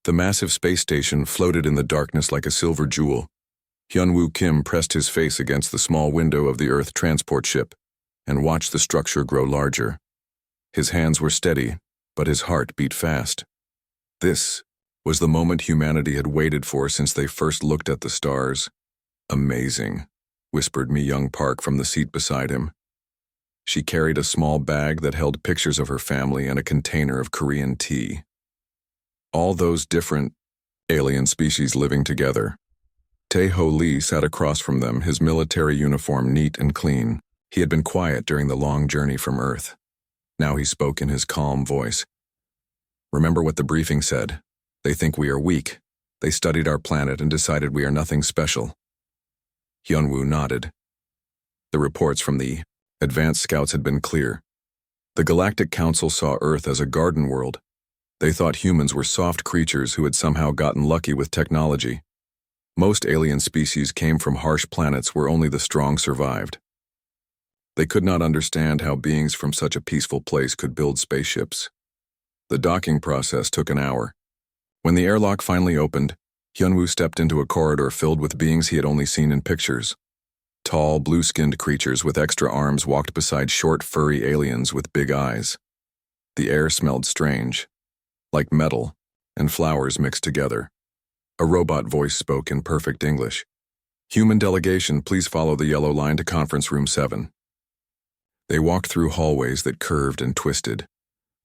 The massive space station floated in the darkness like a silver jewel. Hyunwoo Kim pressed his face against the small window of the Earth transport ship and watched the structure grow larger. His hands were steady, but his heart beat fast. This was the moment humanity had waited for since they first looked at the stars. "Amazing," whispered Mi-young Park from the seat beside him. She carried a small bag that held pictures of her family and a container of Korean tea. All those different alien species living together. Tae-ho Lee sat across from them, his military uniform neat and clean. He had been quiet during the long journey from Earth. Now he spoke in his calm voice. "Remember what the briefing said. They think we are weak. They studied our planet and decided we are nothing special." Hyunwoo nodded. The reports from the advanced scouts had been clear. The Galactic Council saw Earth as a garden world. They thought humans were soft creatures who had somehow gotten lucky with technology. Most alien species came from harsh planets where only the strong survived. They could not understand how beings from such a peaceful place could build spaceships. The docking process took an hour. When the airlock finally opened, Hyunwoo stepped into a corridor filled with beings he had only seen in pictures. Tall, blue-skinned creatures with extra arms walked beside short, furry aliens with big eyes. The air smelled strange, like metal and flowers mixed together. A robot voice spoke in perfect English. "Human delegation, please follow the yellow line to conference room 7. They walked through hallways that curved and twisted.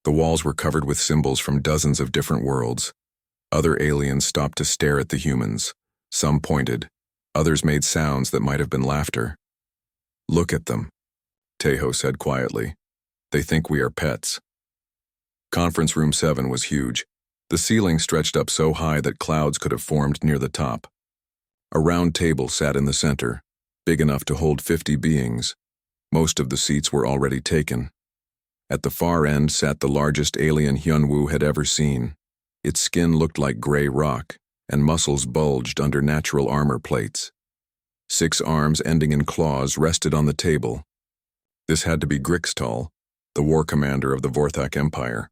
The walls were covered with symbols from dozens of different worlds. Other aliens stopped to stare at the humans. Some pointed. Others made sounds that might have been laughter. "Look at them," Tae-ho said quietly. "They think we are pets." Conference room 7 was huge. The ceiling stretched up so high that clouds could have formed near the top. A round table sat in the center, big enough to hold 50 beings. Most of the seats were already taken. At the far end sat the largest alien Hyunwoo had ever seen. Its skin looked like gray rock, and muscles bulged under natural armor plates. 6 arms ending in claws rested on the table. This had to be Grixtal, the war commander of the Vorthak Empire.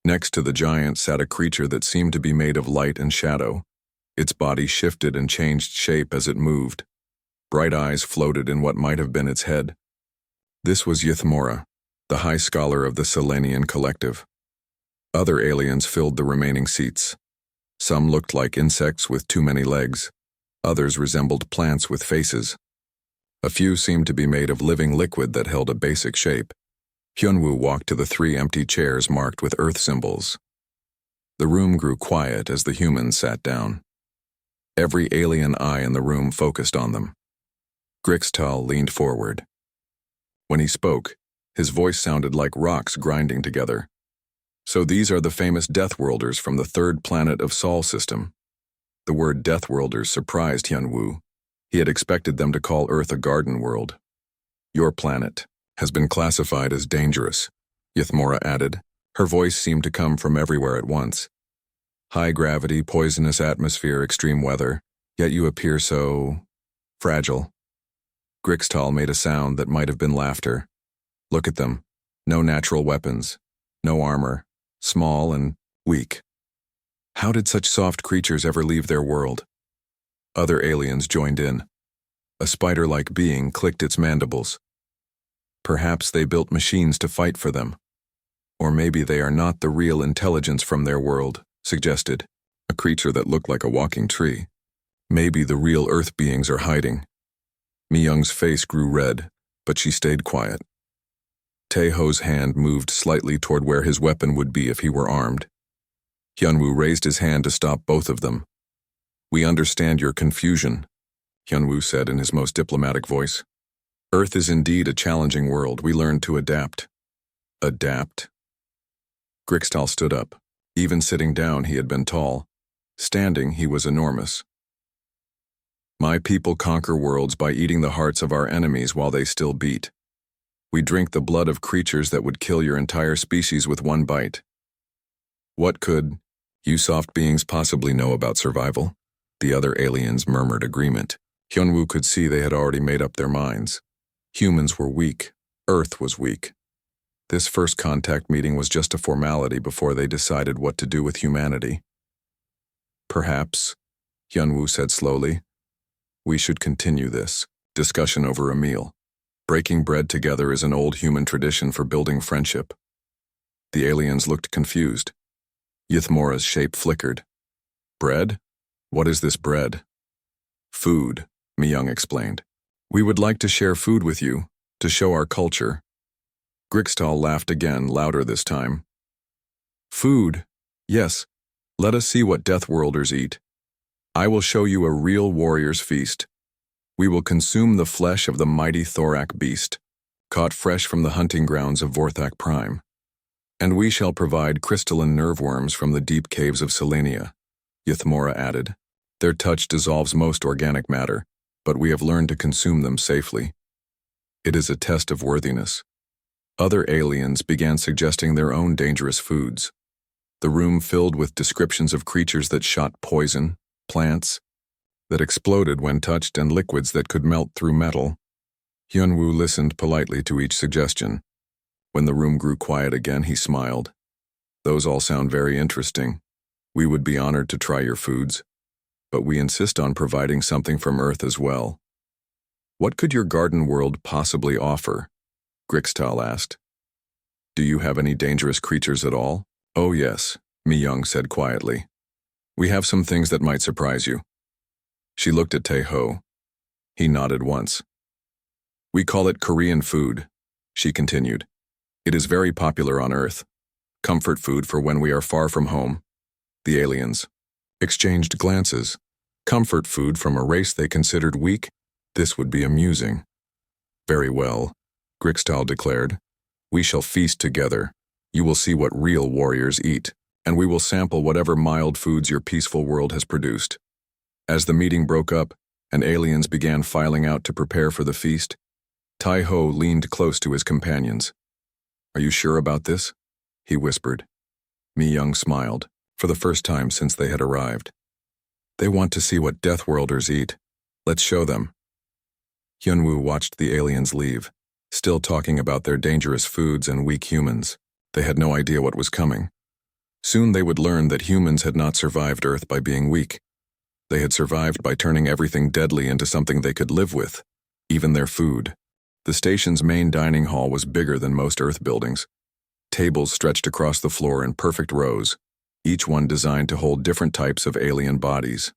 Next to the giant sat a creature that seemed to be made of light and shadow. Its body shifted and changed shape as it moved. Bright eyes floated in what might have been its head. This was Ythmora, the high scholar of the Selenian collective. Other aliens filled the remaining seats. Some looked like insects with too many legs. Others resembled plants with faces. A few seemed to be made of living liquid that held a basic shape. Hyunwoo walked to the 3 empty chairs marked with Earth symbols. The room grew quiet as the humans sat down. Every alien eye in the room focused on them. Grixtal leaned forward. When he spoke, his voice sounded like rocks grinding together. "So these are the famous Deathworlders from the 3rd planet of Sol system." The word Deathworlders surprised Hyunwoo. He had expected them to call Earth a garden world. "Your planet has been classified as dangerous," Ythmora added. Her voice seemed to come from everywhere at once. "High gravity, poisonous atmosphere, extreme weather, yet you appear so fragile." Grixtal made a sound that might have been laughter. "Look at them. No natural weapons, no armor, small and weak. How did such soft creatures ever leave their world?" Other aliens joined in. A spider-like being clicked its mandibles. "Perhaps they built machines to fight for them. Or maybe they are not the real intelligence from their world," suggested a creature that looked like a walking tree. "Maybe the real Earth beings are hiding." Mi-young's face grew red, but she stayed quiet. Tae-ho's hand moved slightly toward where his weapon would be if he were armed. Hyunwoo raised his hand to stop both of them. "We understand your confusion," Hyunwoo said in his most diplomatic voice. "Earth is indeed a challenging world. We learn to adapt." "Adapt?" Grixtal stood up. Even sitting down, he had been tall. Standing, he was enormous. "My people conquer worlds by eating the hearts of our enemies while they still beat. We drink the blood of creatures that would kill your entire species with one bite." "What could you soft beings possibly know about survival?" The other aliens murmured agreement. Hyunwoo could see they had already made up their minds. Humans were weak. Earth was weak. This first contact meeting was just a formality before they decided what to do with humanity. Perhaps, Hyunwoo said slowly, we should continue this discussion over a meal. Breaking bread together is an old human tradition for building friendship. The aliens looked confused. Ythmora's shape flickered. Bread? What is this bread? Food, Myung explained. We would like to share food with you, to show our culture. Grixtal laughed again, louder this time. Food? Yes. Let us see what Deathworlders eat. I will show you a real warrior's feast. We will consume the flesh of the mighty Thorak beast, caught fresh from the hunting grounds of Vorthak Prime. And we shall provide crystalline nerveworms from the deep caves of Selenia, Ythmora added. Their touch dissolves most organic matter, but we have learned to consume them safely. It is a test of worthiness. Other aliens began suggesting their own dangerous foods. The room filled with descriptions of creatures that shot poison, plants that exploded when touched, and liquids that could melt through metal. Hyunwoo listened politely to each suggestion. When the room grew quiet again, he smiled. Those all sound very interesting. We would be honored to try your foods, but we insist on providing something from Earth as well. What could your garden world possibly offer? Grixtal asked. Do you have any dangerous creatures at all? Oh yes, Myung said quietly. We have some things that might surprise you. She looked at Tae-ho. He nodded once. We call it Korean food, she continued. It is very popular on Earth. Comfort food for when we are far from home. The aliens exchanged glances. Comfort food from a race they considered weak? This would be amusing. Very well, Grixtal declared. We shall feast together. You will see what real warriors eat, and we will sample whatever mild foods your peaceful world has produced. As the meeting broke up and aliens began filing out to prepare for the feast, Tae-ho leaned close to his companions. Are you sure about this? He whispered. Myung smiled, for the first time since they had arrived. They want to see what Deathworlders eat. Let's show them. Hyunwoo watched the aliens leave, still talking about their dangerous foods and weak humans. They had no idea what was coming. Soon they would learn that humans had not survived Earth by being weak. They had survived by turning everything deadly into something they could live with, even their food. The station's main dining hall was bigger than most Earth buildings. Tables stretched across the floor in perfect rows, each one designed to hold different types of alien bodies.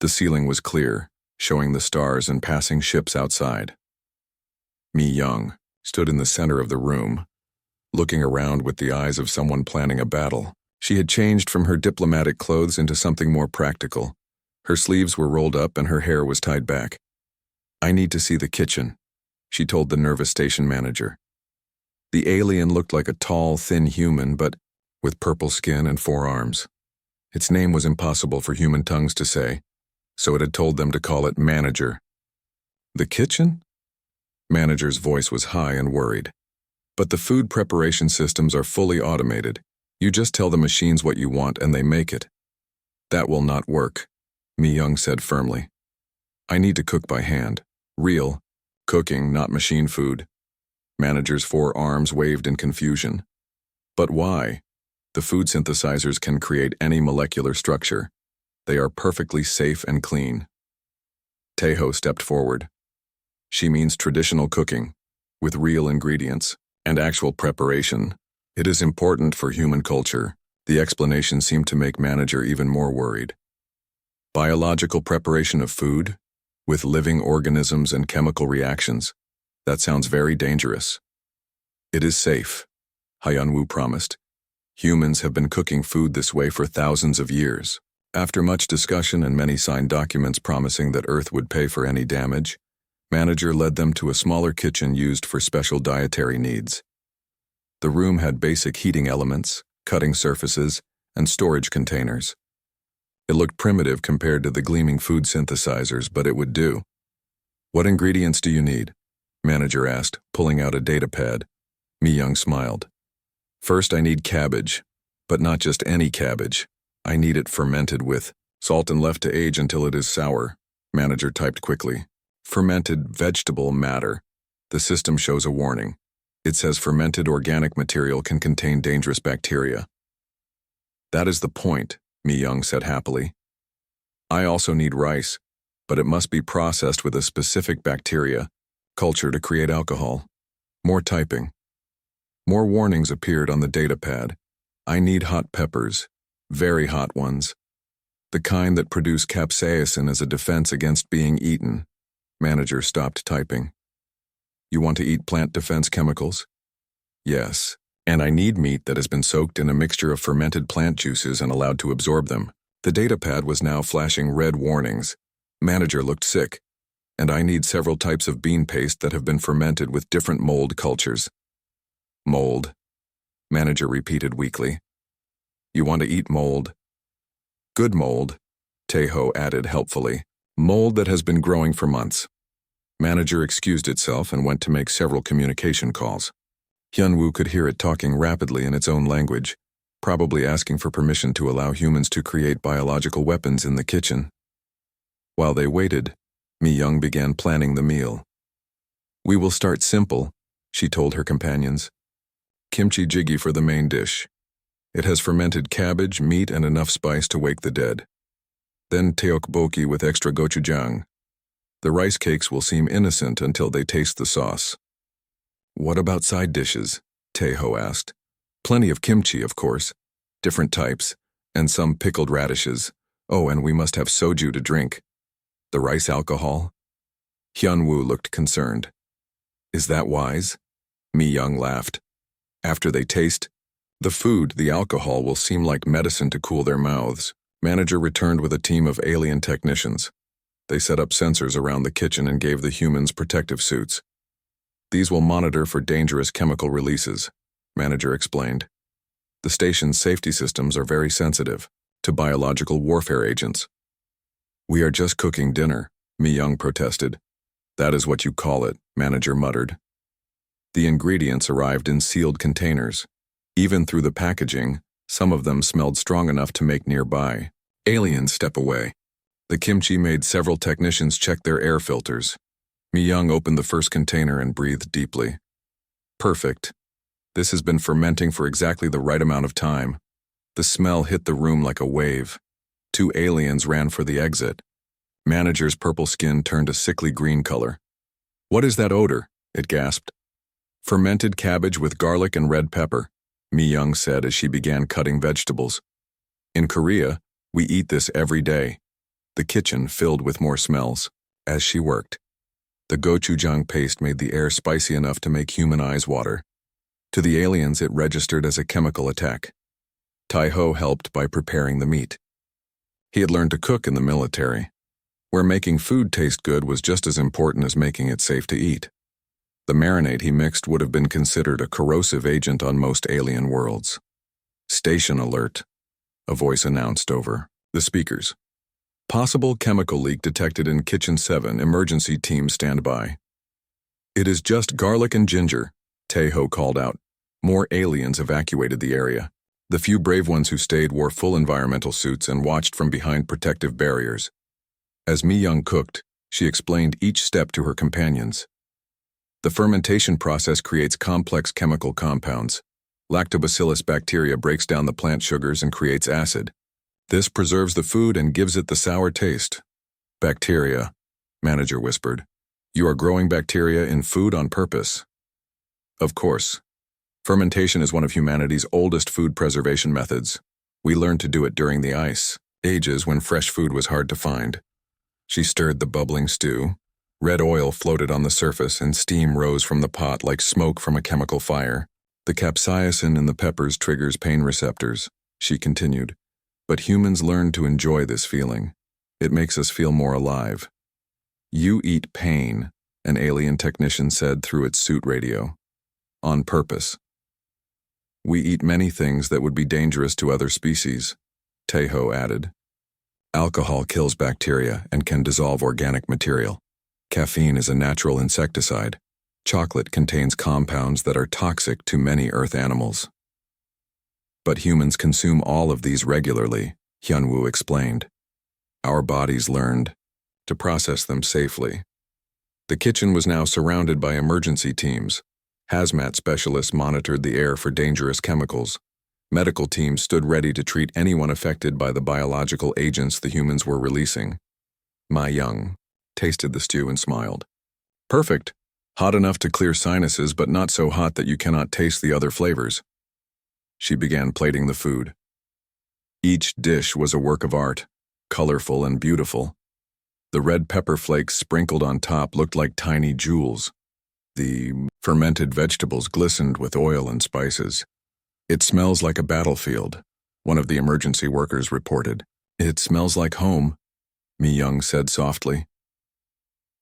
The ceiling was clear, showing the stars and passing ships outside. Myung stood in the center of the room, looking around with the eyes of someone planning a battle. She had changed from her diplomatic clothes into something more practical. Her sleeves were rolled up and her hair was tied back. I need to see the kitchen, she told the nervous station manager. The alien looked like a tall, thin human, but with purple skin and 4 arms. Its name was impossible for human tongues to say, so it had told them to call it Manager. The kitchen? Manager's voice was high and worried. But the food preparation systems are fully automated. You just tell the machines what you want and they make it. That will not work, Myung said firmly. I need to cook by hand. Real cooking, not machine food. Manager's 4 arms waved in confusion. But why? The food synthesizers can create any molecular structure. They are perfectly safe and clean. Tae-ho stepped forward. She means traditional cooking, with real ingredients and actual preparation. It is important for human culture. The explanation seemed to make Manager even more worried. Biological preparation of food, with living organisms and chemical reactions. That sounds very dangerous. It is safe, Hyunwoo promised. Humans have been cooking food this way for thousands of years. After much discussion and many signed documents promising that Earth would pay for any damage, Manager led them to a smaller kitchen used for special dietary needs. The room had basic heating elements, cutting surfaces, and storage containers. It looked primitive compared to the gleaming food synthesizers, but it would do. What ingredients do you need? Manager asked, pulling out a data pad. Myung smiled. First, I need cabbage, but not just any cabbage. I need it fermented with salt and left to age until it is sour, Manager typed quickly. Fermented vegetable matter. The system shows a warning. It says fermented organic material can contain dangerous bacteria. That is the point, Myung said happily. I also need rice, but it must be processed with a specific bacteria, culture to create alcohol. More typing. More warnings appeared on the data pad. I need hot peppers, very hot ones. The kind that produce capsaicin as a defense against being eaten. Manager stopped typing. You want to eat plant defense chemicals? Yes, and I need meat that has been soaked in a mixture of fermented plant juices and allowed to absorb them. The data pad was now flashing red warnings. Manager looked sick. And I need several types of bean paste that have been fermented with different mold cultures. Mold, Manager repeated weakly. You want to eat mold? Good mold, Tejo added helpfully. Mold that has been growing for months. Manager excused itself and went to make several communication calls. Hyunwoo could hear it talking rapidly in its own language, probably asking for permission to allow humans to create biological weapons in the kitchen. While they waited, Mi-young began planning the meal. We will start simple, she told her companions. Kimchi jjigae for the main dish. It has fermented cabbage, meat, and enough spice to wake the dead. Then tteokbokki with extra gochujang. The rice cakes will seem innocent until they taste the sauce. What about side dishes? Tejo asked. Plenty of kimchi, of course. Different types, and some pickled radishes. Oh, and we must have soju to drink. The rice alcohol? Hyunwoo looked concerned. Is that wise? Mi-young laughed. After they taste the food, the alcohol will seem like medicine to cool their mouths. Manager returned with a team of alien technicians. They set up sensors around the kitchen and gave the humans protective suits. These will monitor for dangerous chemical releases, Manager explained. The station's safety systems are very sensitive to biological warfare agents. We are just cooking dinner, Mi-young protested. That is what you call it, Manager muttered. The ingredients arrived in sealed containers. Even through the packaging, some of them smelled strong enough to make nearby aliens step away. The kimchi made several technicians check their air filters. Mi-young opened the first container and breathed deeply. Perfect. This has been fermenting for exactly the right amount of time. The smell hit the room like a wave. 2 aliens ran for the exit. Manager's purple skin turned a sickly green color. What is that odor? It gasped. Fermented cabbage with garlic and red pepper, Mi-young said as she began cutting vegetables. In Korea, we eat this every day. The kitchen filled with more smells. As she worked, the gochujang paste made the air spicy enough to make human eyes water. To the aliens, it registered as a chemical attack. Tejo helped by preparing the meat. He had learned to cook in the military, where making food taste good was just as important as making it safe to eat. The marinade he mixed would have been considered a corrosive agent on most alien worlds. Station alert, a voice announced over the speakers. Possible chemical leak detected in Kitchen 7, emergency team standby. It is just garlic and ginger, Tejo called out. More aliens evacuated the area. The few brave ones who stayed wore full environmental suits and watched from behind protective barriers. As Mi-young cooked, she explained each step to her companions. The fermentation process creates complex chemical compounds. Lactobacillus bacteria breaks down the plant sugars and creates acid. This preserves the food and gives it the sour taste. Bacteria, Manager whispered. You are growing bacteria in food on purpose. Of course. Fermentation is one of humanity's oldest food preservation methods. We learned to do it during the ice ages when fresh food was hard to find. She stirred the bubbling stew. Red oil floated on the surface and steam rose from the pot like smoke from a chemical fire. The capsaicin in the peppers triggers pain receptors, she continued. But humans learned to enjoy this feeling. It makes us feel more alive. You eat pain, an alien technician said through its suit radio. On purpose. We eat many things that would be dangerous to other species, Tejo added. Alcohol kills bacteria and can dissolve organic material. Caffeine is a natural insecticide. Chocolate contains compounds that are toxic to many earth animals. But humans consume all of these regularly, Hyunwoo explained. Our bodies learned to process them safely. The kitchen was now surrounded by emergency teams. Hazmat specialists monitored the air for dangerous chemicals. Medical teams stood ready to treat anyone affected by the biological agents the humans were releasing. Ma Young tasted the stew and smiled. Perfect. Hot enough to clear sinuses, but not so hot that you cannot taste the other flavors. She began plating the food. Each dish was a work of art, colorful and beautiful. The red pepper flakes sprinkled on top looked like tiny jewels. The fermented vegetables glistened with oil and spices. It smells like a battlefield, one of the emergency workers reported. It smells like home, Mi Young said softly.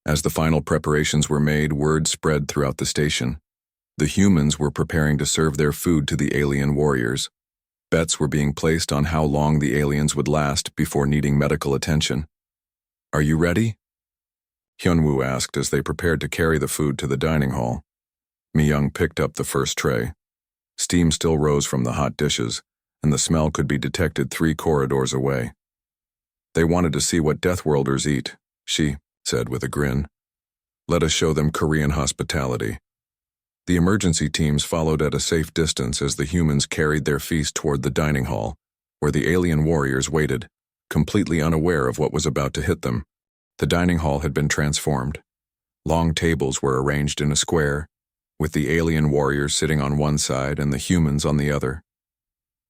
As the final preparations were made, word spread throughout the station. The humans were preparing to serve their food to the alien warriors. Bets were being placed on how long the aliens would last before needing medical attention. Are you ready? Hyunwoo asked as they prepared to carry the food to the dining hall. Mi Young picked up the first tray. Steam still rose from the hot dishes, and the smell could be detected 3 corridors away. They wanted to see what Deathworlders eat, she said with a grin. Let us show them Korean hospitality. The emergency teams followed at a safe distance as the humans carried their feast toward the dining hall, where the alien warriors waited, completely unaware of what was about to hit them. The dining hall had been transformed. Long tables were arranged in a square, with the alien warriors sitting on one side and the humans on the other.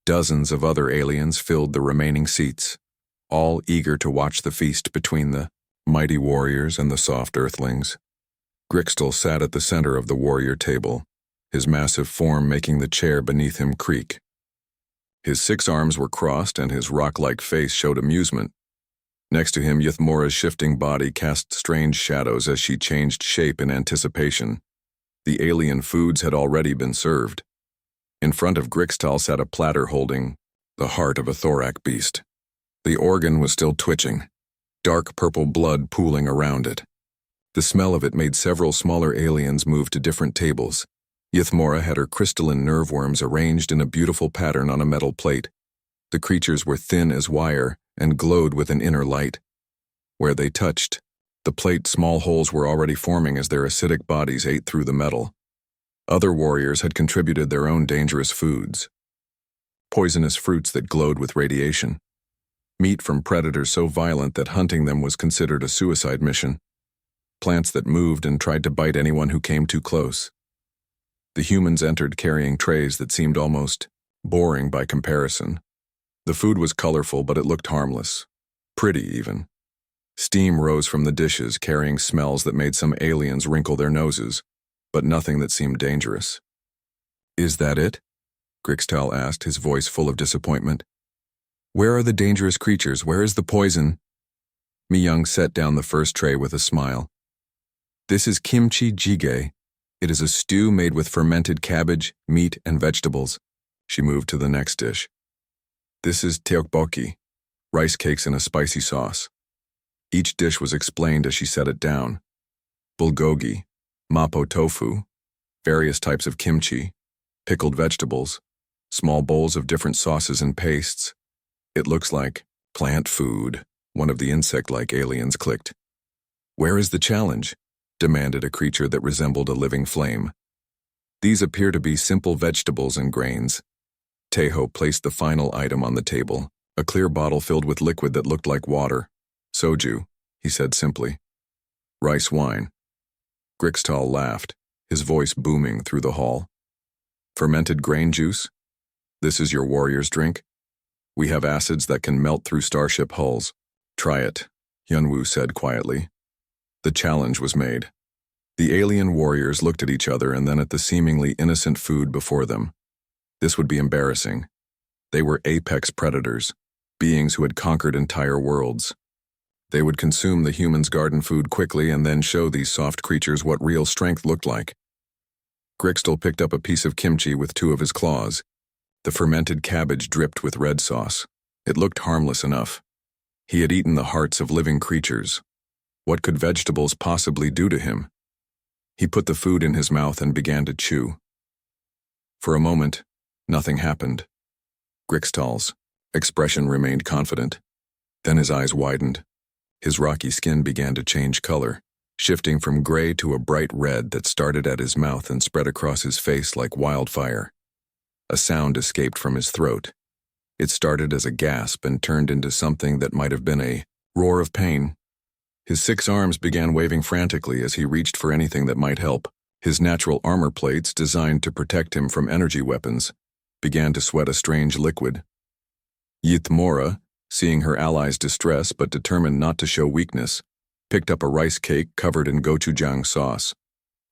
Dozens of other aliens filled the remaining seats, all eager to watch the feast between the mighty warriors and the soft earthlings. Grixtel sat at the center of the warrior table, his massive form making the chair beneath him creak. His 6 arms were crossed and his rock-like face showed amusement. Next to him, Ythmora's shifting body cast strange shadows as she changed shape in anticipation. The alien foods had already been served. In front of Grixtal sat a platter holding the heart of a thorax beast. The organ was still twitching, dark purple blood pooling around it. The smell of it made several smaller aliens move to different tables. Ythmora had her crystalline nerve worms arranged in a beautiful pattern on a metal plate. The creatures were thin as wire and glowed with an inner light. Where they touched, the plate small holes were already forming as their acidic bodies ate through the metal. Other warriors had contributed their own dangerous foods. Poisonous fruits that glowed with radiation. Meat from predators so violent that hunting them was considered a suicide mission. Plants that moved and tried to bite anyone who came too close. The humans entered carrying trays that seemed almost boring by comparison. The food was colorful, but it looked harmless. Pretty, even. Steam rose from the dishes, carrying smells that made some aliens wrinkle their noses, but nothing that seemed dangerous. Is that it? Grixtal asked, his voice full of disappointment. Where are the dangerous creatures? Where is the poison? Mi Young set down the first tray with a smile. This is kimchi jjigae. It is a stew made with fermented cabbage, meat, and vegetables. She moved to the next dish. This is tteokbokki, rice cakes in a spicy sauce. Each dish was explained as she set it down. Bulgogi, mapo tofu, various types of kimchi, pickled vegetables, small bowls of different sauces and pastes. It looks like plant food, one of the insect-like aliens clicked. Where is the challenge? Demanded a creature that resembled a living flame. These appear to be simple vegetables and grains. Teho placed the final item on the table, a clear bottle filled with liquid that looked like water. Soju, he said simply. Rice wine. Grixtal laughed, his voice booming through the hall. Fermented grain juice? This is your warrior's drink? We have acids that can melt through starship hulls. Try it, Hyunwoo said quietly. The challenge was made. The alien warriors looked at each other and then at the seemingly innocent food before them. This would be embarrassing. They were apex predators, beings who had conquered entire worlds. They would consume the humans' garden food quickly and then show these soft creatures what real strength looked like. Grixtal picked up a piece of kimchi with 2 of his claws. The fermented cabbage dripped with red sauce. It looked harmless enough. He had eaten the hearts of living creatures. What could vegetables possibly do to him? He put the food in his mouth and began to chew. For a moment, nothing happened. Grixtal's expression remained confident. Then his eyes widened. His rocky skin began to change color, shifting from gray to a bright red that started at his mouth and spread across his face like wildfire. A sound escaped from his throat. It started as a gasp and turned into something that might have been a roar of pain. His 6 arms began waving frantically as he reached for anything that might help. His natural armor plates, designed to protect him from energy weapons, began to sweat a strange liquid. Yithmora, seeing her allies' distress but determined not to show weakness, picked up a rice cake covered in gochujang sauce.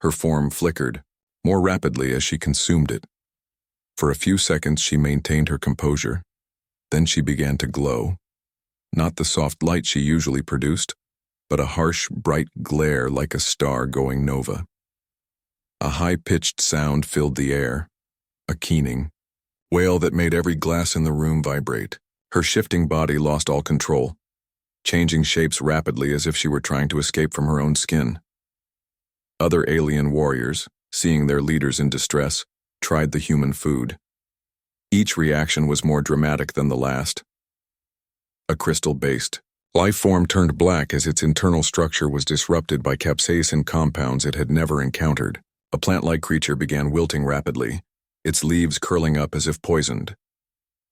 Her form flickered, more rapidly as she consumed it. For a few seconds she maintained her composure. Then she began to glow. Not the soft light she usually produced, but a harsh, bright glare like a star going nova. A high-pitched sound filled the air, a keening wail that made every glass in the room vibrate. Her shifting body lost all control, changing shapes rapidly as if she were trying to escape from her own skin. Other alien warriors, seeing their leaders in distress, tried the human food. Each reaction was more dramatic than the last. A crystal-based life form turned black as its internal structure was disrupted by capsaicin compounds it had never encountered. A plant-like creature began wilting rapidly, its leaves curling up as if poisoned.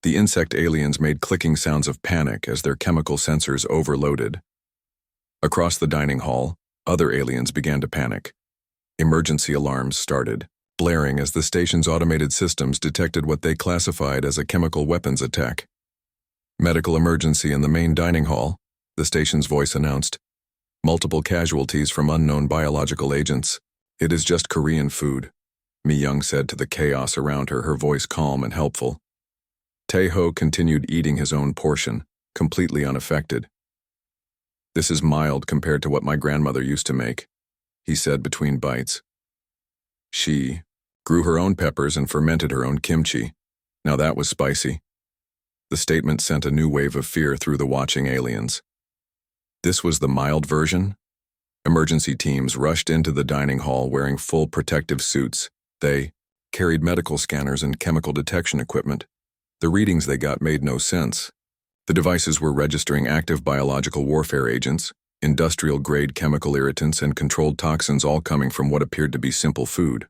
The insect aliens made clicking sounds of panic as their chemical sensors overloaded. Across the dining hall, other aliens began to panic. Emergency alarms started, blaring as the station's automated systems detected what they classified as a chemical weapons attack. Medical emergency in the main dining hall, the station's voice announced. Multiple casualties from unknown biological agents. It is just Korean food, Mi Young said to the chaos around her, her voice calm and helpful. Tae-ho continued eating his own portion, completely unaffected. This is mild compared to what my grandmother used to make, he said between bites. She grew her own peppers and fermented her own kimchi. Now that was spicy. The statement sent a new wave of fear through the watching aliens. This was the mild version? Emergency teams rushed into the dining hall wearing full protective suits. They carried medical scanners and chemical detection equipment. The readings they got made no sense. The devices were registering active biological warfare agents, industrial-grade chemical irritants, and controlled toxins, all coming from what appeared to be simple food.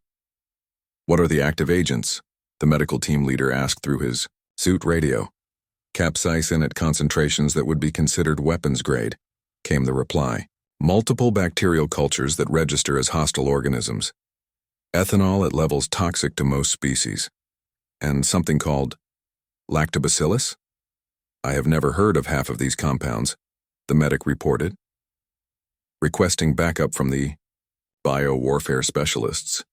What are the active agents? The medical team leader asked through his suit radio. Capsaicin at concentrations that would be considered weapons-grade, came the reply. Multiple bacterial cultures that register as hostile organisms. Ethanol at levels toxic to most species. And something called lactobacillus? I have never heard of half of these compounds, the medic reported. Requesting backup from the bio-warfare specialists,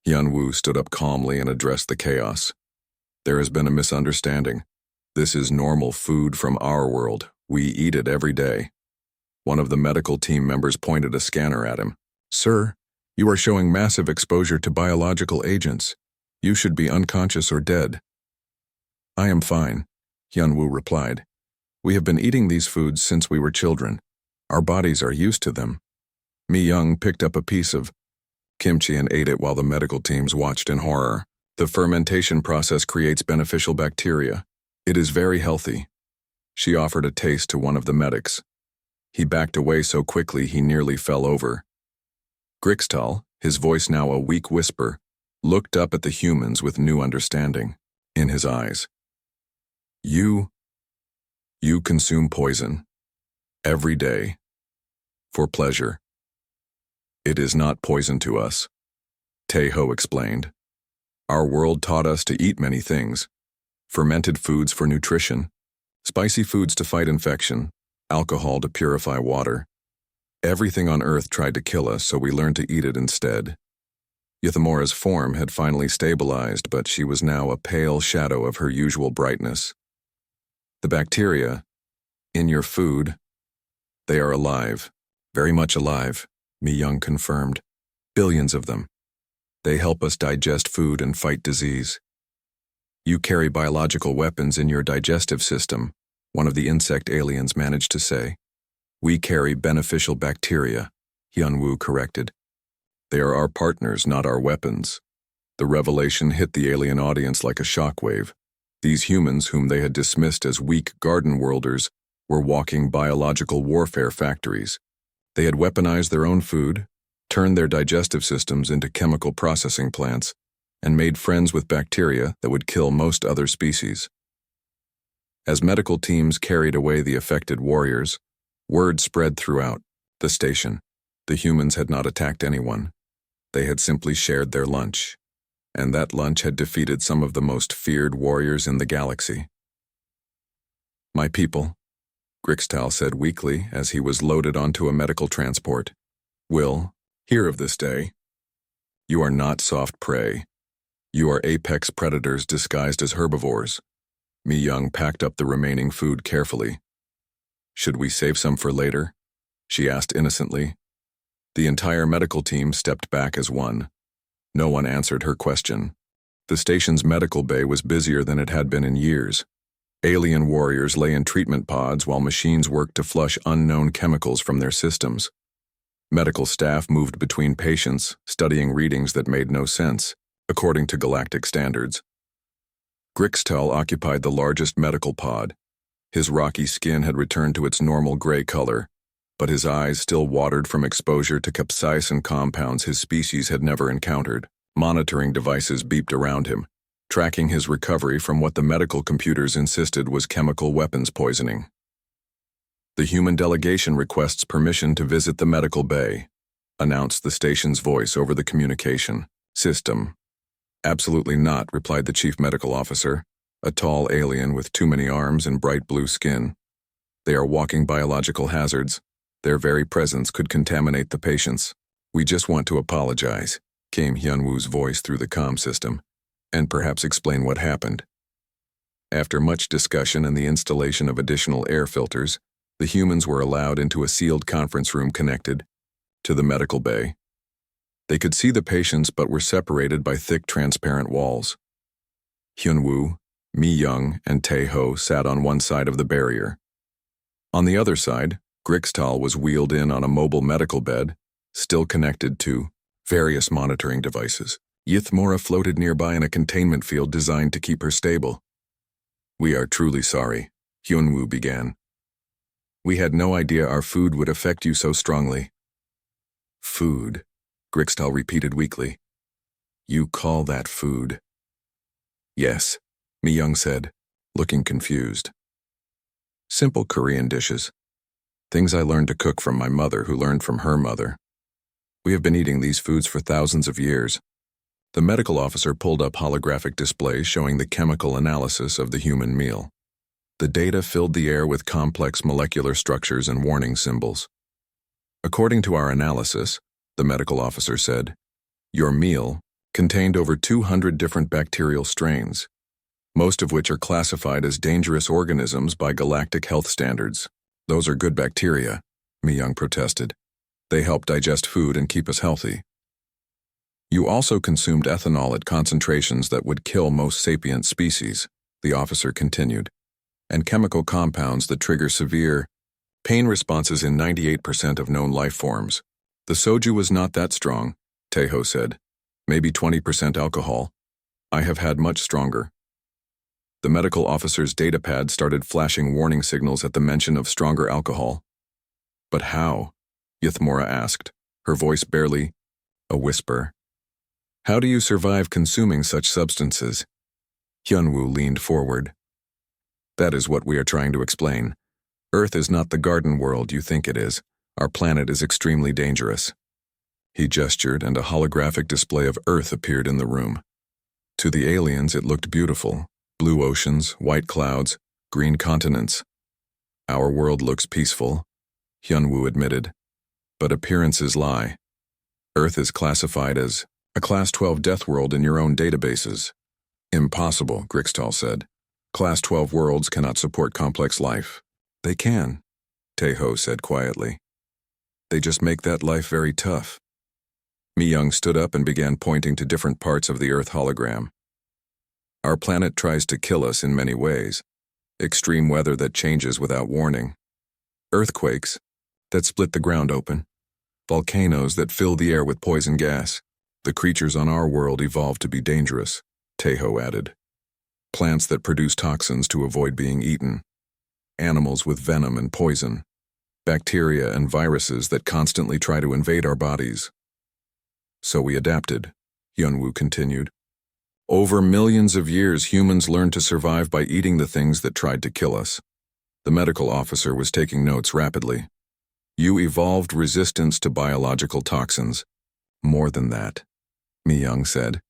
Hyun-woo stood up calmly and addressed the chaos. There has been a misunderstanding. This is normal food from our world. We eat it every day. One of the medical team members pointed a scanner at him. Sir, you are showing massive exposure to biological agents. You should be unconscious or dead. I am fine, Hyun-woo replied. We have been eating these foods since we were children. Our bodies are used to them. Mi Young picked up a piece of kimchi and ate it while the medical teams watched in horror. The fermentation process creates beneficial bacteria. It is very healthy. She offered a taste to one of the medics. He backed away so quickly he nearly fell over. Grixtal, his voice now a weak whisper, looked up at the humans with new understanding in his eyes. You consume poison every day for pleasure. It is not poison to us, Tae-ho explained. Our world taught us to eat many things. Fermented foods for nutrition, spicy foods to fight infection, alcohol to purify water. Everything on Earth tried to kill us, so we learned to eat it instead. Yithmora's form had finally stabilized, but she was now a pale shadow of her usual brightness. The bacteria in your food, they are alive, very much alive, Mi Young confirmed. Billions of them. They help us digest food and fight disease. You carry biological weapons in your digestive system, one of the insect aliens managed to say. We carry beneficial bacteria, Hyun-woo corrected. They are our partners, not our weapons. The revelation hit the alien audience like a shockwave. These humans, whom they had dismissed as weak garden worlders, were walking biological warfare factories. They had weaponized their own food, turned their digestive systems into chemical processing plants, and made friends with bacteria that would kill most other species. As medical teams carried away the affected warriors, word spread throughout the station. The humans had not attacked anyone. They had simply shared their lunch, and that lunch had defeated some of the most feared warriors in the galaxy. "My people," Grixtal said weakly as he was loaded onto a medical transport, "will hear of this day. You are not soft prey. You are apex predators disguised as herbivores." Mi Young packed up the remaining food carefully. "Should we save some for later?" she asked innocently. The entire medical team stepped back as one. No one answered her question. The station's medical bay was busier than it had been in years. Alien warriors lay in treatment pods while machines worked to flush unknown chemicals from their systems. Medical staff moved between patients, studying readings that made no sense, according to galactic standards. Grixtal occupied the largest medical pod. His rocky skin had returned to its normal gray color, but his eyes still watered from exposure to capsaicin compounds his species had never encountered. Monitoring devices beeped around him, tracking his recovery from what the medical computers insisted was chemical weapons poisoning. "The human delegation requests permission to visit the medical bay," announced the station's voice over the communication system. "Absolutely not," replied the chief medical officer, a tall alien with too many arms and bright blue skin. "They are walking biological hazards. Their very presence could contaminate the patients. We just want to apologize," came Hyunwoo's voice through the comm system, "and perhaps explain what happened." After much discussion and the installation of additional air filters, the humans were allowed into a sealed conference room connected to the medical bay. They could see the patients but were separated by thick transparent walls. Hyunwoo, Mi Young, and Tae-ho sat on one side of the barrier. On the other side, Grixtal was wheeled in on a mobile medical bed, still connected to various monitoring devices. Yithmora floated nearby in a containment field designed to keep her stable. "We are truly sorry," Hyunwoo began. "We had no idea our food would affect you so strongly." "Food," Grixtal repeated weakly. "You call that food?" "Yes," Mi Young said, looking confused. "Simple Korean dishes. Things I learned to cook from my mother who learned from her mother. We have been eating these foods for thousands of years." The medical officer pulled up holographic displays showing the chemical analysis of the human meal. The data filled the air with complex molecular structures and warning symbols. "According to our analysis," the medical officer said, "your meal contained over 200 different bacterial strains, most of which are classified as dangerous organisms by galactic health standards." "Those are good bacteria," Mi Young protested. "They help digest food and keep us healthy." "You also consumed ethanol at concentrations that would kill most sapient species," the officer continued, "and chemical compounds that trigger severe pain responses in 98% of known life forms. The soju was not that strong," Tae-ho said. "Maybe 20% alcohol. I have had much stronger." The medical officer's datapad started flashing warning signals at the mention of stronger alcohol. "But how?" Yithmora asked, her voice barely a whisper. "How do you survive consuming such substances?" Hyunwoo leaned forward. "That is what we are trying to explain. Earth is not the garden world you think it is. Our planet is extremely dangerous." He gestured, and a holographic display of Earth appeared in the room. To the aliens, it looked beautiful. Blue oceans, white clouds, green continents. "Our world looks peaceful," Hyunwoo admitted. "But appearances lie. Earth is classified as a Class 12 death world in your own databases." "Impossible," Grixtal said. "Class 12 worlds cannot support complex life." "They can," Tae-ho said quietly. "They just make that life very tough." Mi Young stood up and began pointing to different parts of the Earth hologram. "Our planet tries to kill us in many ways. Extreme weather that changes without warning. Earthquakes that split the ground open. Volcanoes that fill the air with poison gas. The creatures on our world evolved to be dangerous," Tae-ho added. "Plants that produce toxins to avoid being eaten. Animals with venom and poison. Bacteria and viruses that constantly try to invade our bodies." "So we adapted," Hyunwoo continued. Over millions of years, humans learned to survive by eating the things that tried to kill us. The medical officer was taking notes rapidly. You evolved resistance to biological toxins. More than that, Mi-young said.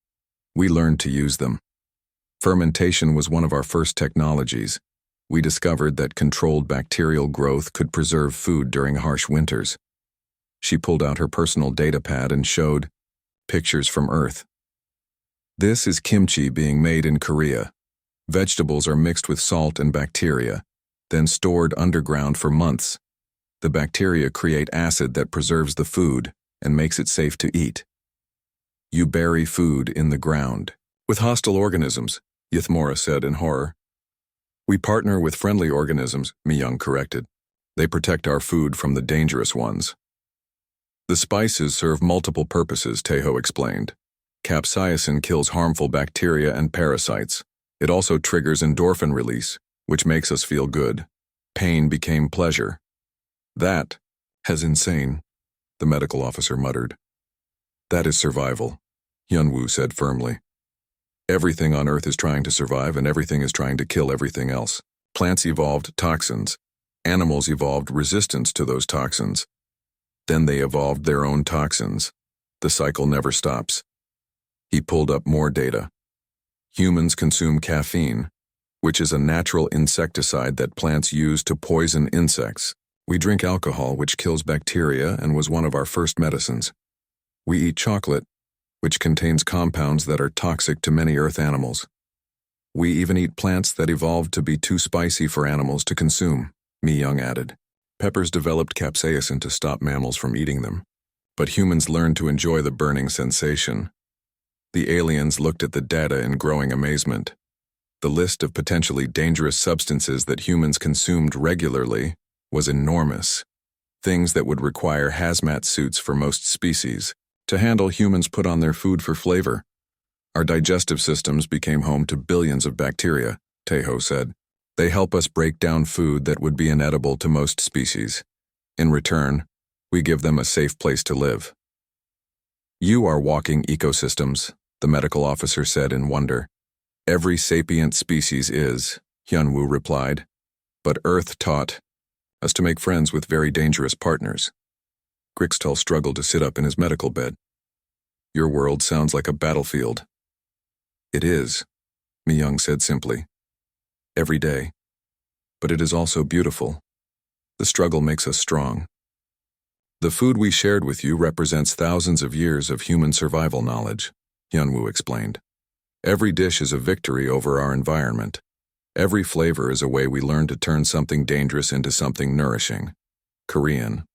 We learned to use them. Fermentation was one of our first technologies. We discovered that controlled bacterial growth could preserve food during harsh winters. She pulled out her personal data pad and showed pictures from Earth. This is kimchi being made in Korea. Vegetables are mixed with salt and bacteria, then stored underground for months. The bacteria create acid that preserves the food and makes it safe to eat. You bury food in the ground. With hostile organisms, Ythmora said in horror. We partner with friendly organisms, Mi-young corrected. They protect our food from the dangerous ones. The spices serve multiple purposes, Taeho explained. Capsaicin kills harmful bacteria and parasites. It also triggers endorphin release, which makes us feel good. Pain became pleasure. That is insane, the medical officer muttered. That is survival, Hyunwoo said firmly. Everything on Earth is trying to survive and everything is trying to kill everything else. Plants evolved toxins. Animals evolved resistance to those toxins. Then they evolved their own toxins. The cycle never stops. He pulled up more data. Humans consume caffeine, which is a natural insecticide that plants use to poison insects. We drink alcohol, which kills bacteria and was one of our first medicines. We eat chocolate, which contains compounds that are toxic to many Earth animals. We even eat plants that evolved to be too spicy for animals to consume, Mi-young added. Peppers developed capsaicin to stop mammals from eating them, but humans learned to enjoy the burning sensation. The aliens looked at the data in growing amazement. The list of potentially dangerous substances that humans consumed regularly was enormous. Things that would require hazmat suits for most species. To handle, humans put on their food for flavor. Our digestive systems became home to billions of bacteria, Taeho said. They help us break down food that would be inedible to most species. In return, we give them a safe place to live. You are walking ecosystems, the medical officer said in wonder. Every sapient species is, Hyunwoo replied. But Earth taught us to make friends with very dangerous partners. Grixtel struggled to sit up in his medical bed. Your world sounds like a battlefield. It is, Mi-young said simply. Every day. But it is also beautiful. The struggle makes us strong. The food we shared with you represents thousands of years of human survival knowledge, Hyunwoo explained. Every dish is a victory over our environment. Every flavor is a way we learn to turn something dangerous into something nourishing. Korean.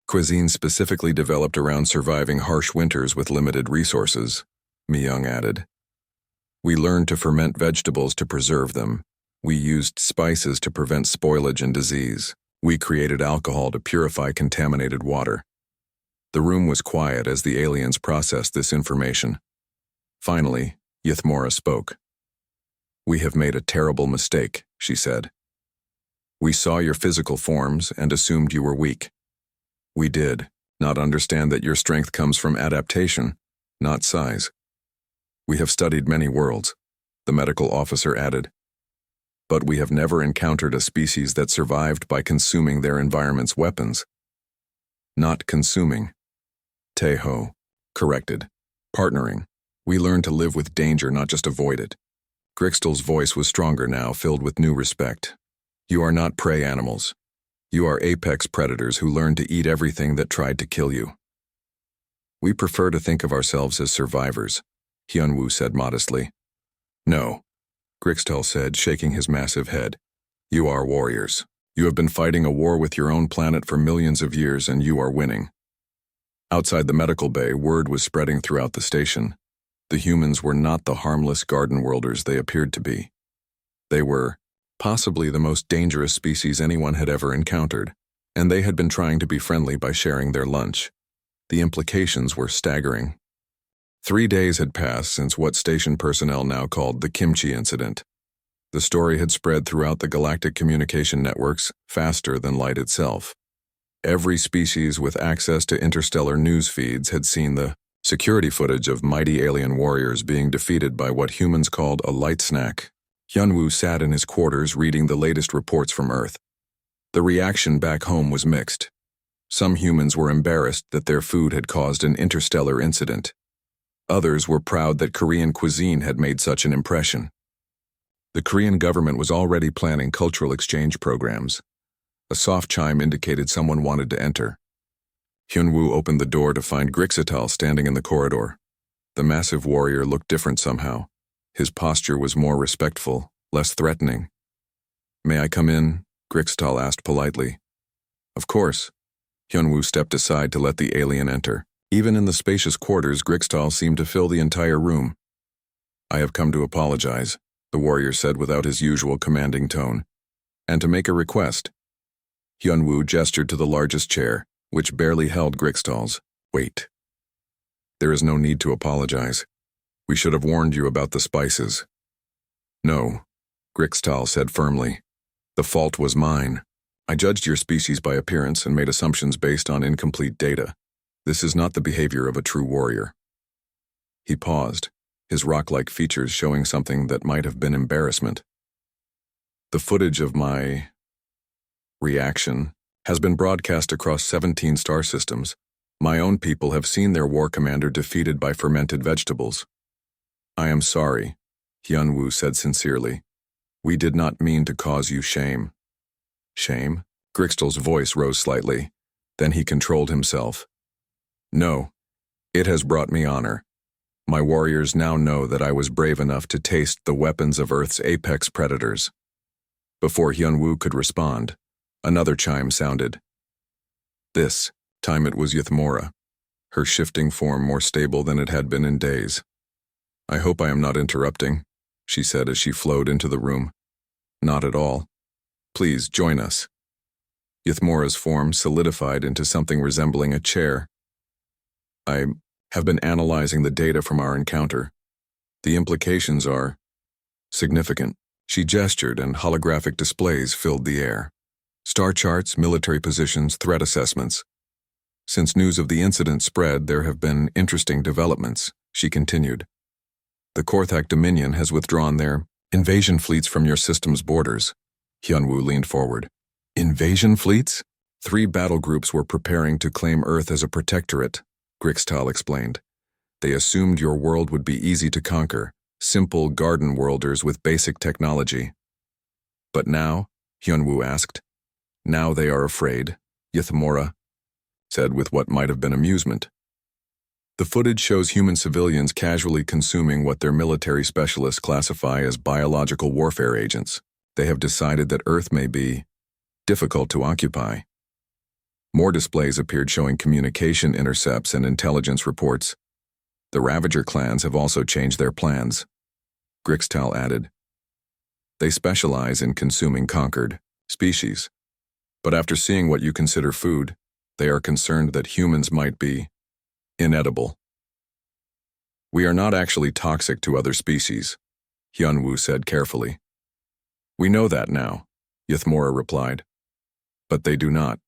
Cuisine specifically developed around surviving harsh winters with limited resources, Mi-young added. We learned to ferment vegetables to preserve them. We used spices to prevent spoilage and disease. We created alcohol to purify contaminated water. The room was quiet as the aliens processed this information. Finally, Ythmora spoke. We have made a terrible mistake, she said. We saw your physical forms and assumed you were weak. We did not understand that your strength comes from adaptation, not size. We have studied many worlds, the medical officer added. But we have never encountered a species that survived by consuming their environment's weapons. Not consuming. Taeho corrected. Partnering. We learned to live with danger, not just avoid it. Grixtel's voice was stronger now, filled with new respect. You are not prey animals. You are apex predators who learned to eat everything that tried to kill you. We prefer to think of ourselves as survivors, Hyunwoo said modestly. No, Grixtel said, shaking his massive head. You are warriors. You have been fighting a war with your own planet for millions of years, and you are winning. Outside the medical bay, word was spreading throughout the station. The humans were not the harmless garden worlders they appeared to be. They were possibly the most dangerous species anyone had ever encountered, and they had been trying to be friendly by sharing their lunch. The implications were staggering. 3 days had passed since what station personnel now called the kimchi incident. The story had spread throughout the galactic communication networks faster than light itself. Every species with access to interstellar news feeds had seen the Security footage of mighty alien warriors being defeated by what humans called a light snack. Hyunwoo sat in his quarters reading the latest reports from Earth. The reaction back home was mixed. Some humans were embarrassed that their food had caused an interstellar incident. Others were proud that Korean cuisine had made such an impression. The Korean government was already planning cultural exchange programs. A soft chime indicated someone wanted to enter. Hyunwoo opened the door to find Grixatal standing in the corridor. The massive warrior looked different somehow. His posture was more respectful, less threatening. "May I come in?" Grixatal asked politely. "Of course." Hyunwoo stepped aside to let the alien enter. Even in the spacious quarters, Grixatal seemed to fill the entire room. "I have come to apologize," the warrior said without his usual commanding tone, "and to make a request." Hyunwoo gestured to the largest chair, which barely held Grixatal's. "Wait. There is no need to apologize. We should have warned you about the spices." "No," Grixatal said firmly. "The fault was mine. I judged your species by appearance and made assumptions based on incomplete data. This is not the behavior of a true warrior." He paused, his rock-like features showing something that might have been embarrassment. "The footage of my reaction has been broadcast across 17 star systems. My own people have seen their war commander defeated by fermented vegetables." "I am sorry," Hyunwoo said sincerely. "We did not mean to cause you shame." "Shame?" Grixatal's voice rose slightly. Then he controlled himself. "No, it has brought me honor. My warriors now know that I was brave enough to taste the weapons of Earth's apex predators." Before Hyunwoo could respond, another chime sounded. This time it was Ythmora, her shifting form more stable than it had been in days. "I hope I am not interrupting," she said as she flowed into the room. "Not at all. Please join us." Ythmora's form solidified into something resembling a chair. "I have been analyzing the data from our encounter. The implications are significant." She gestured and holographic displays filled the air. Star charts, military positions, threat assessments. "Since news of the incident spread, there have been interesting developments," she continued. "The Korthak Dominion has withdrawn their invasion fleets from your system's borders." Hyunwoo leaned forward. "Invasion fleets?" 3 battle groups were preparing to claim Earth as a protectorate, Grixatal explained. "They assumed your world would be easy to conquer, simple garden worlders with basic technology." "But now?" Hyunwoo asked. "Now they are afraid," Ythmora said with what might have been amusement. "The footage shows human civilians casually consuming what their military specialists classify as biological warfare agents. They have decided that Earth may be difficult to occupy." More displays appeared showing communication intercepts and intelligence reports. "The Ravager clans have also changed their plans," Grixatal added. "They specialize in consuming conquered species. But after seeing what you consider food, they are concerned that humans might be inedible." "We are not actually toxic to other species," Hyunwoo said carefully. "We know that now," Ythmora replied. "But they do not.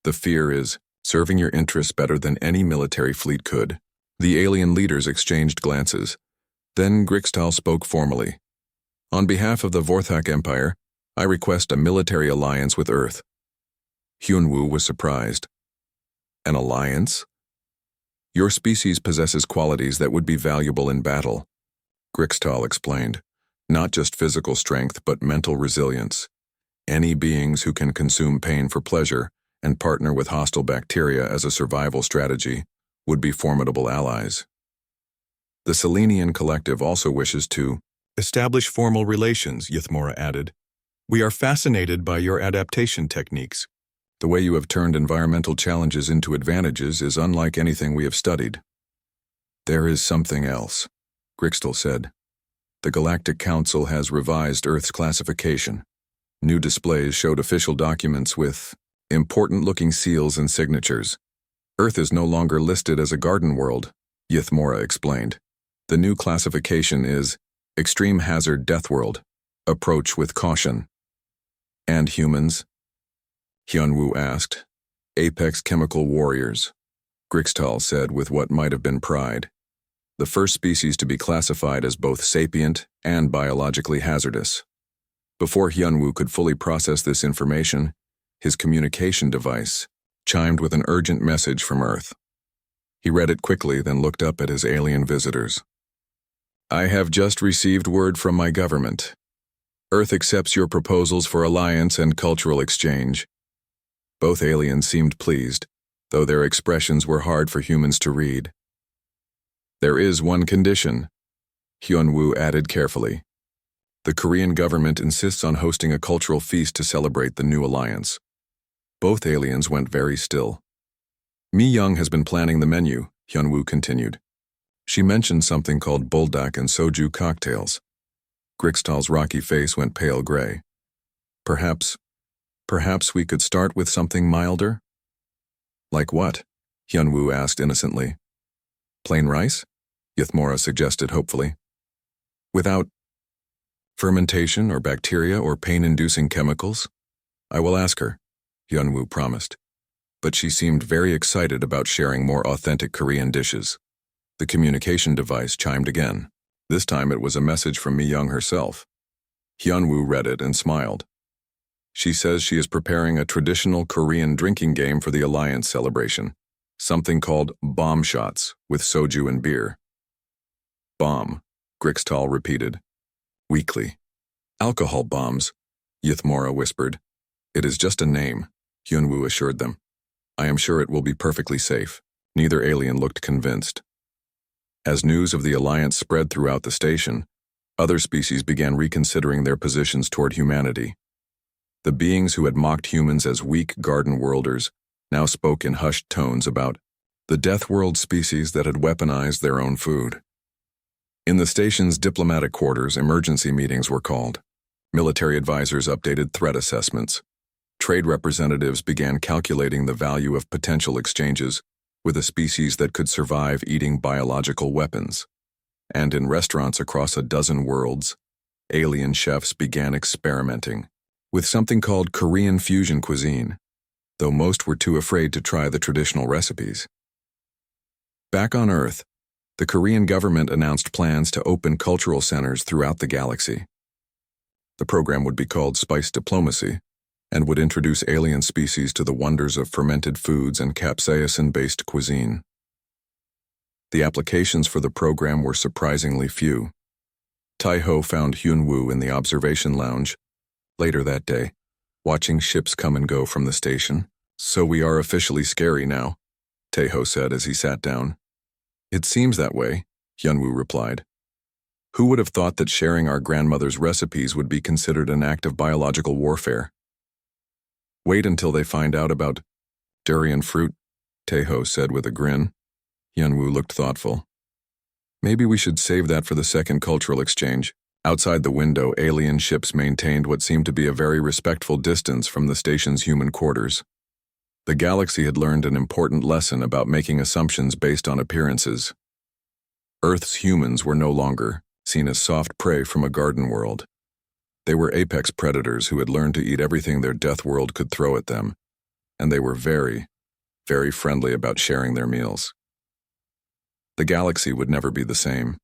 The fear is serving your interests better than any military fleet could." The alien leaders exchanged glances. Then Grixatal spoke formally. "On behalf of the Vorthak Empire, I request a military alliance with Earth." Hyunwoo was surprised. "An alliance?" "Your species possesses qualities that would be valuable in battle," Grixatal explained. "Not just physical strength, but mental resilience. Any beings who can consume pain for pleasure and partner with hostile bacteria as a survival strategy would be formidable allies." "The Selenian Collective also wishes to establish formal relations," Ythmora added. "We are fascinated by your adaptation techniques. The way you have turned environmental challenges into advantages is unlike anything we have studied." "There is something else," Grixatal said. "The Galactic Council has revised Earth's classification. New displays showed official documents with important-looking seals and signatures. Earth is no longer listed as a garden world," Ythmora explained. "The new classification is Extreme Hazard Deathworld. Approach with caution." "And humans?" Hyunwoo asked. "Apex chemical warriors," Grixtal said with what might have been pride. The first species to be classified as both sapient and biologically hazardous. Before Hyunwoo could fully process this information, his communication device chimed with an urgent message from Earth. He read it quickly, then looked up at his alien visitors. I have just received word from my government. Earth accepts your proposals for alliance and cultural exchange. Both aliens seemed pleased, though their expressions were hard for humans to read. There is one condition, Hyunwoo added carefully. The Korean government insists on hosting a cultural feast to celebrate the new alliance. Both aliens went very still. Mi Young has been planning the menu, Hyunwoo continued. She mentioned something called buldak and soju cocktails. Grixtal's rocky face went pale gray. Perhaps we could start with something milder? Like what? Hyunwoo asked innocently. Plain rice? Yuthmora suggested hopefully. Without fermentation or bacteria or pain-inducing chemicals? I will ask her, Hyunwoo promised. But she seemed very excited about sharing more authentic Korean dishes. The communication device chimed again. This time it was a message from Mi Young herself. Hyunwoo read it and smiled. She says she is preparing a traditional Korean drinking game for the Alliance celebration, something called bomb shots with soju and beer. Bomb, Grixtal repeated. Weakly. Alcohol bombs, Yuthmora whispered. It is just a name, Hyunwoo assured them. I am sure it will be perfectly safe. Neither alien looked convinced. As news of the alliance spread throughout the station, other species began reconsidering their positions toward humanity. The beings who had mocked humans as weak garden worlders now spoke in hushed tones about the Deathworld species that had weaponized their own food. In the station's diplomatic quarters, emergency meetings were called. Military advisors updated threat assessments. Trade representatives began calculating the value of potential exchanges with a species that could survive eating biological weapons. And in restaurants across a dozen worlds, alien chefs began experimenting with something called Korean fusion cuisine, though most were too afraid to try the traditional recipes. Back on Earth, the Korean government announced plans to open cultural centers throughout the galaxy. The program would be called Spice Diplomacy and would introduce alien species to the wonders of fermented foods and capsaicin-based cuisine. The applications for the program were surprisingly few. Tai-ho found Hyunwoo in the observation lounge later that day, watching ships come and go from the station. So we are officially scary now, Tai-ho said as he sat down. It seems that way, Hyunwoo replied. Who would have thought that sharing our grandmother's recipes would be considered an act of biological warfare? Wait until they find out about durian fruit, Tai-ho said with a grin. Hyunwoo looked thoughtful. Maybe we should save that for the second cultural exchange. Outside the window, alien ships maintained what seemed to be a very respectful distance from the station's human quarters. The galaxy had learned an important lesson about making assumptions based on appearances. Earth's humans were no longer seen as soft prey from a garden world. They were apex predators who had learned to eat everything their death world could throw at them, and they were very, very friendly about sharing their meals. The galaxy would never be the same.